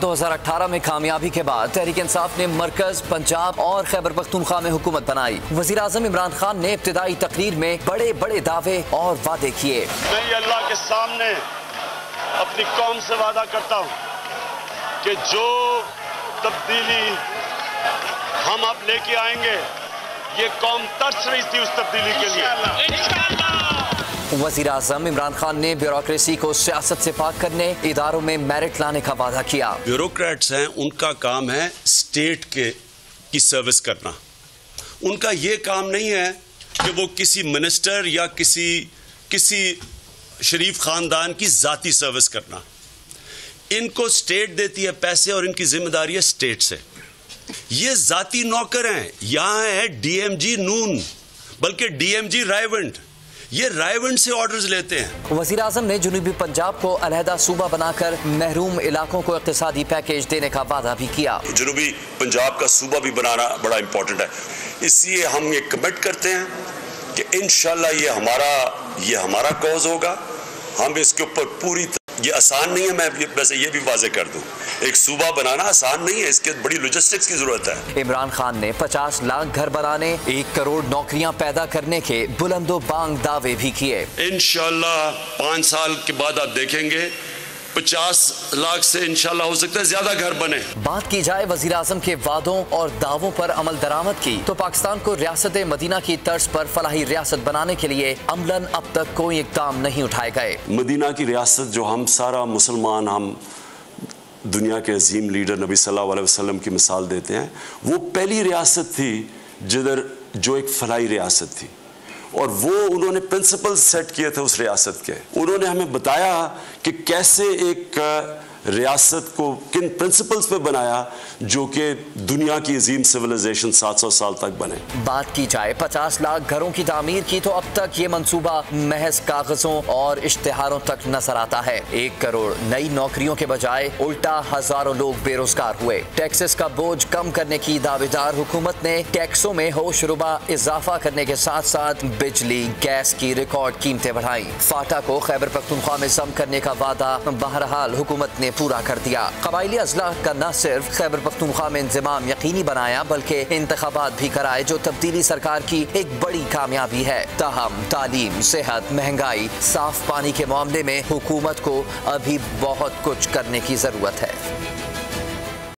2018 में कामयाबी के बाद तहरीक इंसाफ ने मरकज, पंजाब और खैबर पख्तूनख्वा में हुकूमत बनाई। वज़ीर आज़म इमरान खान ने इब्तिदाई तकरीर में बड़े बड़े दावे और वादे किए। मैं ये अल्लाह के सामने अपनी कौम से वादा करता हूँ कि जो तब्दीली हम अब लेके आएंगे, ये कौम तरस रही थी उस तब्दीली के लिए। वज़ीर आज़म इमरान खान ने ब्यूरोक्रेसी को सियासत से पाक करने, इदारों में मेरिट लाने का वादा किया। ब्यूरोक्रेट्स हैं, उनका काम है स्टेट की सर्विस करना। उनका ये काम नहीं है कि वो किसी मिनिस्टर या किसी शरीफ खानदान की जाती सर्विस करना। इनको स्टेट देती है पैसे और इनकी जिम्मेदारी है स्टेट से। ये जाती नौकर हैं। यहां है डीएमजी नून, बल्कि डीएमजी रायवंड। ये रायवंड से ऑर्डर्स लेते हैं। वज़ीर आज़म ने जनूबी पंजाब को अलहदा सूबा बनाकर महरूम इलाकों को इक़्तिसादी पैकेज देने का वादा भी किया। जनूबी पंजाब का सूबा भी बनाना बड़ा इंपॉर्टेंट है, इसलिए हम ये कमिट करते हैं कि इंशाल्लाह ये हमारा कॉज होगा। हम इसके ऊपर ये आसान नहीं है, मैं वैसे ये भी वाज़ेह कर दूं, एक सूबा बनाना आसान नहीं है, इसके बड़ी लॉजिस्टिक्स की जरूरत है। इमरान खान ने 50 लाख घर बनाने, 1 करोड़ नौकरियां पैदा करने के बुलंदो बांग दावे भी किए। इंशाल्लाह 5 साल के बाद आप देखेंगे 50 लाख से इंशाल्लाह हो सकता है ज्यादा घर बने। बात की जाए वज़ीर आज़म के वादों और दावों पर अमल दरामद की, तो पाकिस्तान को रियासत मदीना की तर्ज पर फलाही रियासत बनाने के लिए अमलन अब तक कोई इक़दाम नहीं उठाए गए। मदीना की रियासत जो हम सारा मुसलमान, हम दुनिया के अजीम लीडर नबी सल्लल्लाहु अलैहि वसल्लम की मिसाल देते हैं, वो पहली रियासत थी जो एक फलाही रियासत थी, और वो उन्होंने प्रिंसिपल्स सेट किए थे उस रियासत के। उन्होंने हमें बताया कि कैसे एक रियासत को किन प्रिंसिपल्स पे बनाया जो कि दुनिया की अजीम सिविलाइजेशन 700 साल तक बने। बात की जाए 50 लाख घरों की तामीर की, तो अब तक ये मंसूबा महज कागजों और इश्तिहारों तक नजर आता है। 1 करोड़ नई नौकरियों के बजाय उल्टा हजारों लोग बेरोजगार हुए। टैक्सेस का बोझ कम करने की दावेदार हुकूमत ने टैक्सों में होशरुबा इजाफा करने के साथ साथ बिजली गैस की रिकॉर्ड कीमतें बढ़ाई। फाटा को खैबर पख्तूनख्वा में जम करने का वादा बहरहाल हुकूमत ने पूरा कर दिया। कबायली अजला का न सिर्फ खैबर पख्तूनख्वा में इंतजाम यकीनी बनाया, बल्कि इंतखाबात भी कराए, जो तब्दीली सरकार की एक बड़ी कामयाबी है। ताहम तालीम, सेहत, महंगाई, साफ पानी के मामले में हुकूमत को अभी बहुत कुछ करने की जरूरत है।